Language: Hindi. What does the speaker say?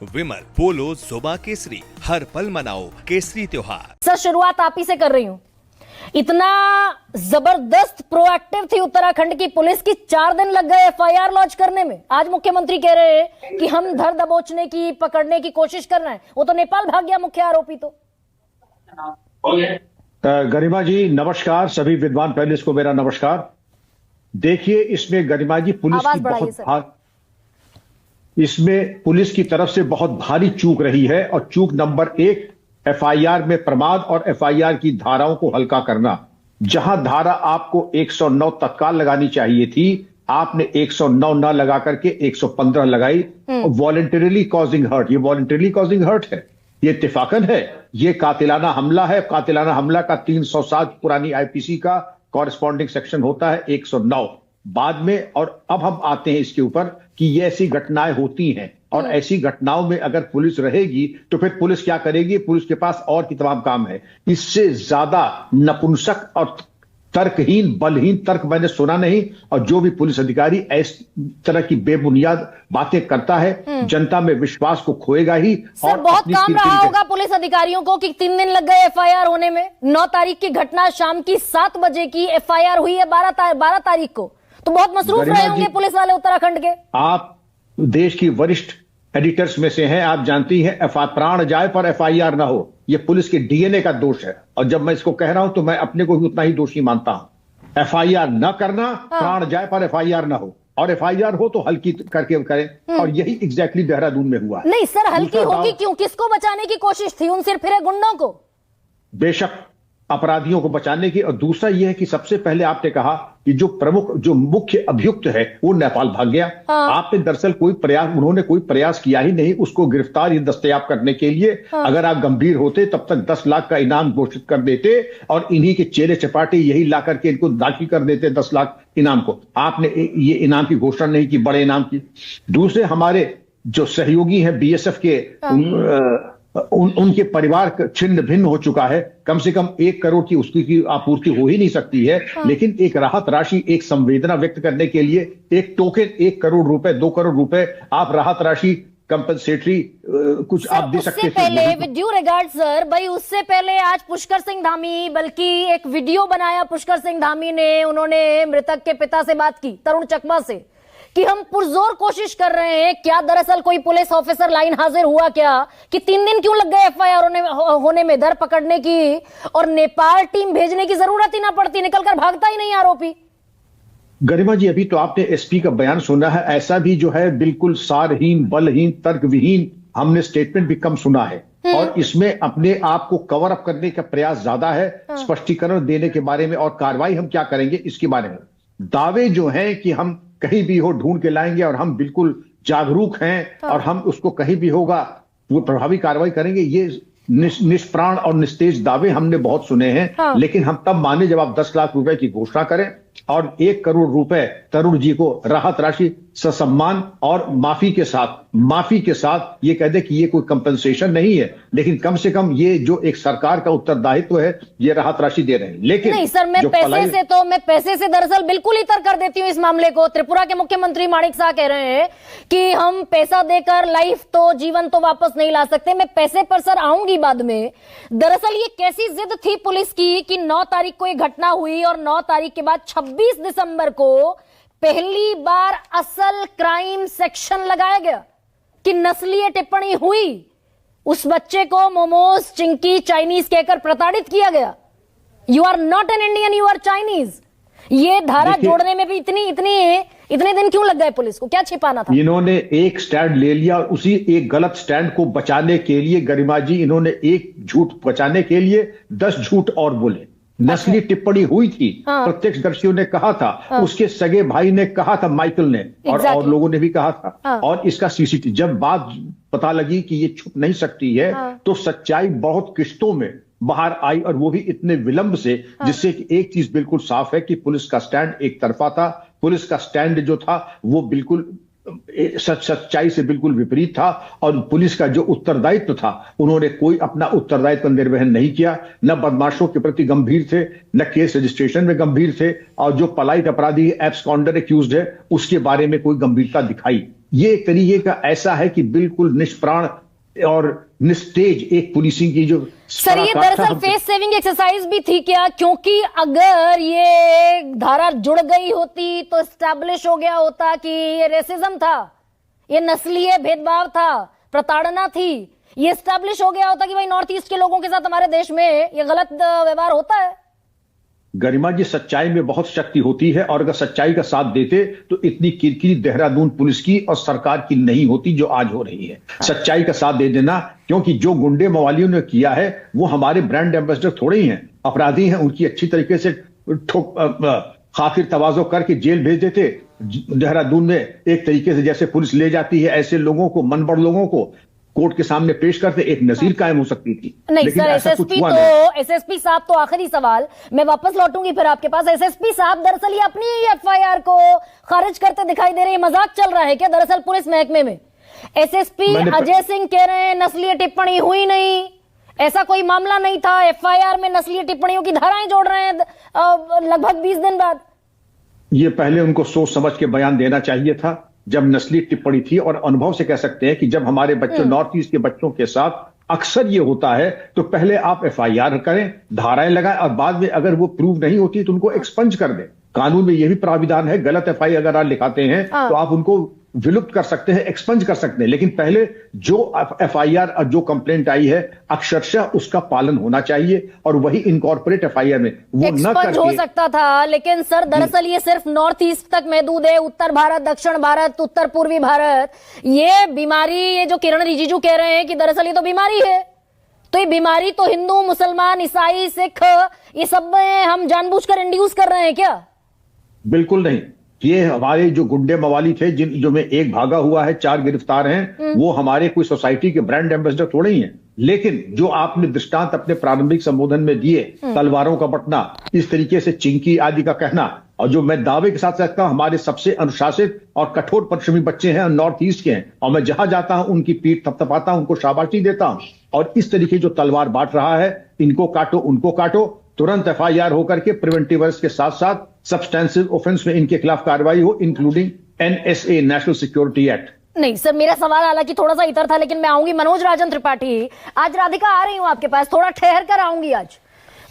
विमल, पोलो, जोमा केसरी, हर पल मनाओ केसरी त्योहार। सर, शुरुआत आप ही से कर रही हूँ। इतना जबरदस्त प्रोएक्टिव थी उत्तराखंड की पुलिस की, 4 दिन लग गए एफआईआर लॉन्च करने में। आज मुख्यमंत्री कह रहे हैं कि हम धर दबोचने की, पकड़ने की कोशिश कर रहे हैं। वो तो नेपाल भाग गया मुख्य आरोपी तो। गरिमा जी नमस्कार, सभी विद्वान पैनलिस्ट को मेरा नमस्कार। देखिए, इसमें गरिमा जी इसमें पुलिस की तरफ से बहुत भारी चूक रही है। और चूक नंबर 1, एफआईआर में प्रमाद और एफआईआर की धाराओं को हल्का करना। जहां धारा आपको 109 तत्काल लगानी चाहिए थी, आपने 109 न लगा करके 115 लगाई। वॉलंटरीली कॉजिंग हर्ट, ये वॉलंटरीली कॉजिंग हर्ट है, ये इत्तेफाकन है, ये कातिलाना हमला है। कातिलाना हमला का 307 पुरानी आईपीसी का कॉरेस्पॉन्डिंग सेक्शन होता है 109 बाद में। और अब हम आते हैं इसके ऊपर कि ये ऐसी घटनाएं होती हैं, और ऐसी घटनाओं में अगर पुलिस रहेगी तो फिर पुलिस क्या करेगी? पुलिस के पास और की तमाम काम है। इससे ज्यादा नपुंसक और तर्कहीन, बलहीन तर्क मैंने सुना नहीं। और जो भी पुलिस अधिकारी इस तरह की बेबुनियाद बातें करता है, जनता में विश्वास को खोएगा ही। सर, और बहुत काम रहा होगा पुलिस अधिकारियों को कि 3 दिन लग गए एफआईआर होने में। 9 तारीख की घटना शाम की 7 बजे की, एफआईआर हुई है 12 तारीख को। तो बहुत मसरूफ रहे होंगे पुलिस वाले उत्तराखंड के। आप देश की वरिष्ठ एडिटर्स में से हैं, आप जानती हैं प्राण जाए पर एफआईआर ना हो, यह पुलिस के डीएनए का दोष है। और जब मैं इसको कह रहा हूं तो मैं अपने को भी उतना ही दोषी मानता हूं। एफआईआर न करना, प्राण जाए पर एफआईआर ना हो, और एफआईआर हो तो हल्की करके करें। और यही एग्जैक्टली देहरादून में हुआ है। नहीं सर, हल्की होगी क्यों? किसको बचाने की कोशिश थी? उन सिर फिरे गुंडों को, बेशक अपराधियों को बचाने की। और दूसरा यह है कि सबसे पहले आपने कहा कि जो मुख्य अभियुक्त है वो नेपाल भाग गया। आपने दरअसल उन्होंने कोई प्रयास किया ही नहीं उसको गिरफ्तार या दस्तयाब करने के लिए। अगर आप गंभीर होते तब तक 10 लाख का इनाम घोषित कर देते, और इन्हीं के चेले चपाटे यही ला करके इनको दाखिल कर देते 10 लाख इनाम को। आपने ये इनाम की घोषणा नहीं की, बड़े इनाम की। दूसरे हमारे जो सहयोगी हैं बीएसएफ के, उनके परिवार छिन्न भिन्न हो चुका है। कम से कम 1 करोड़ की उसकी आपूर्ति हो ही नहीं सकती है। लेकिन एक राहत राशि, एक संवेदना व्यक्त करने के लिए एक टोकन 1 करोड़ रुपए, 2 करोड़ रुपए आप राहत राशि कंपनसेटरी कुछ आप दे सकते थे। पहले विद ड्यू रिगार्ड सर, भाई उससे पहले आज पुष्कर सिंह धामी, बल्कि एक वीडियो बनाया पुष्कर सिंह धामी ने, उन्होंने मृतक के पिता से बात की, तरुण चकमा से, कि हम पुरजोर कोशिश कर रहे हैं। क्या दरअसल कोई पुलिस ऑफिसर लाइन हाजिर हुआ क्या कि 3 दिन क्यों लग गए एफआईआर होने में, दर पकड़ने की? और नेपाल टीम भेजने की जरूरत ही ना पड़ती, निकलकर भागता ही नहीं आरोपी। गरिमा जी, अभी तो आपने एसपी का बयान सुना है। ऐसा भी जो है बिल्कुल सारहीन, बलहीन, तर्कविहीन हमने स्टेटमेंट भी कम सुना है। और इसमें अपने आप को कवर अप करने का प्रयास ज्यादा है, स्पष्टीकरण देने के बारे में और कार्रवाई हम क्या करेंगे इसके बारे में। दावे जो है कि हम कहीं भी हो ढूंढ के लाएंगे और हम बिल्कुल जागरूक हैं और हम उसको कहीं भी होगा वो प्रभावी कार्रवाई करेंगे, ये निष्प्राण और निस्तेज दावे हमने बहुत सुने हैं। लेकिन हम तब माने जब आप 10 लाख रुपए की घोषणा करें और 1 करोड़ रुपए तरुण जी को राहत राशि ससम्मान और माफी के साथ ये कह दे कि ये कोई कंपनसेशन नहीं है, लेकिन कम से कम ये जो एक सरकार का उत्तरदायित्व है, ये राहत राशि दे रहे हैं। लेकिन नहीं सर, मैं पैसे से दरअसल बिल्कुल इतर कर देती हूँ इस मामले को। त्रिपुरा के मुख्यमंत्री माणिक साह कह रहे हैं कि हम पैसा देकर लाइफ तो, जीवन तो वापस नहीं ला सकते। मैं पैसे पर सर आऊंगी बाद में। दरअसल ये कैसी जिद थी पुलिस की कि 9 तारीख को ये घटना हुई और 9 तारीख के बाद 26 दिसंबर को पहली बार असल क्राइम सेक्शन लगाया गया कि नस्लीय टिप्पणी हुई, उस बच्चे को मोमोज, चिंकी, चाइनीज कहकर प्रताड़ित किया गया। You are not an Indian, you are Chinese. ये धारा जोड़ने में भी इतने दिन क्यों लग गए पुलिस को? क्या छिपाना था? इन्होंने एक स्टैंड ले लिया और उसी एक गलत स्टैंड को बचाने के लिए, गरिमा जी, इन्होंने एक झूठ बचाने के लिए 10 झूठ और बोले। नस्ली टिप्पणी हुई थी, प्रत्यक्षदर्शियों ने कहा था, उसके सगे भाई ने कहा था, माइकल ने, और लोगों ने भी कहा था। और इसका सीसीटीवी, जब बात पता लगी कि ये छुप नहीं सकती है, तो सच्चाई बहुत किश्तों में बाहर आई, और वो भी इतने विलंब से, जिससे कि एक चीज बिल्कुल साफ है कि पुलिस का स्टैंड एक तरफा था। पुलिस का स्टैंड जो था वो बिल्कुल सच्चाई से बिल्कुल विपरीत था। और पुलिस का जो उत्तरदायित्व था, उन्होंने कोई अपना उत्तरदायित्व निर्वहन नहीं किया। न बदमाशों के प्रति गंभीर थे, न केस रजिस्ट्रेशन में गंभीर थे, और जो पलायित अपराधी एब्सकॉन्डर एक्यूज्ड है उसके बारे में कोई गंभीरता दिखाई ये एक तरीके का ऐसा है कि बिल्कुल निष्प्राण और निस्तेज एक पुलिसिंग की जो सर, ये दरअसल फेस सेविंग एक्सरसाइज भी थी क्या? क्योंकि अगर ये धारा जुड़ गई होती तो एस्टैब्लिश हो गया होता कि ये रेसिज्म था, ये नस्लीय भेदभाव था, प्रताड़ना थी, ये एस्टैब्लिश हो गया होता कि भाई नॉर्थ ईस्ट के लोगों के साथ हमारे देश में ये गलत व्यवहार होता है। गरिमा जी, सच्चाई में बहुत शक्ति होती है और अगर सच्चाई का साथ देते तो इतनी किरकिरी देहरादून पुलिस की और सरकार की नहीं होती जो आज हो रही है। सच्चाई का साथ दे देना, क्योंकि जो गुंडे मवालियों ने किया है वो हमारे ब्रांड एम्बेसडर थोड़े ही हैं, अपराधी हैं। उनकी अच्छी तरीके से खातिर तवाजो करके जेल भेज देते। देहरादून में एक तरीके से जैसे पुलिस ले जाती है ऐसे लोगों को, मनबड़ लोगों को कोर्ट के सामने पेश करते, एक नजीर कायम हो सकती थी। नहीं सर, एसएसपी साहब तो आखिरी सवाल, मैं वापस लौटूंगी फिर आपके पास। एसएसपी साहब दरअसल ये अपनी एफआईआर को खारिज करते दिखाई दे रहे हैं, मजाक चल रहा है क्या दरअसल पुलिस महकमे में? एसएसपी अजय सिंह कह रहे हैं नस्लीय टिप्पणी हुई नहीं, ऐसा कोई मामला नहीं था। एफआईआर में नस्लीय टिप्पणियों की धाराएं जोड़ रहे हैं लगभग 20 दिन बाद। ये पहले उनको सोच समझ के बयान देना चाहिए था जब नस्ली टिप्पणी थी। और अनुभव से कह सकते हैं कि जब हमारे बच्चों, नॉर्थ ईस्ट के बच्चों के साथ अक्सर ये होता है तो पहले आप एफआईआर करें, धाराएं लगाएं और बाद में अगर वो प्रूव नहीं होती तो उनको एक्सपंज कर दें। कानून में ये भी प्राविधान है, गलत एफआईआर अगर आप लिखाते हैं तो आप उनको विलुप्त कर सकते हैं, एक्सपंज कर सकते हैं। लेकिन पहले जो एफआईआर और जो कंप्लेंट आई है अक्षरशः उसका पालन होना चाहिए और वही इनकॉर्पोरेट एफआईआर में वो न करके हो सकता था। लेकिन सर दरअसल ये सिर्फ नॉर्थ ईस्ट तक महदूद है, उत्तर भारत, दक्षिण भारत, उत्तर पूर्वी भारत, ये बीमारी, ये जो किरण रिजिजू कह रहे हैं कि दरअसल ये तो बीमारी है, तो ये बीमारी तो हिंदू, मुसलमान, ईसाई, सिख, ये सब में हम जानबूझकर इंड्यूस कर रहे हैं क्या? बिल्कुल नहीं। ये हमारे जो गुंडे मवाली थे, जो में एक भागा हुआ है, 4 गिरफ्तार हैं, वो हमारे कोई सोसाइटी के ब्रांड एम्बेसडर थोड़े ही हैं। लेकिन जो आपने दृष्टांत अपने प्रारंभिक संबोधन में दिए, तलवारों का बटना, इस तरीके से चिंकी आदि का कहना, और जो मैं दावे के साथ कहता हूं हमारे सबसे अनुशासित और कठोर परिश्रमी बच्चे हैं, नॉर्थ ईस्ट के हैं, और मैं जहां जाता हूं उनकी पीठ थपथपाता हूं, उनको शाबाशी देता हूं। और इस तरीके जो तलवार बांट रहा है, इनको काटो उनको काटो, तुरंत एफआईआर होकर के प्रिवेंटिव अरेस्ट के साथ साथ सब्सटेंसिव ऑफेंस में इनके खिलाफ कार्रवाई हो, including NSA, national security act. नहीं सर, मेरा सवाल हालांकि थोड़ा सा इतर था, लेकिन मैं आऊंगी। मनोज राजन त्रिपाठी, आज राधिका आ रही हूं आपके पास, थोड़ा ठहर कर आऊंगी आज।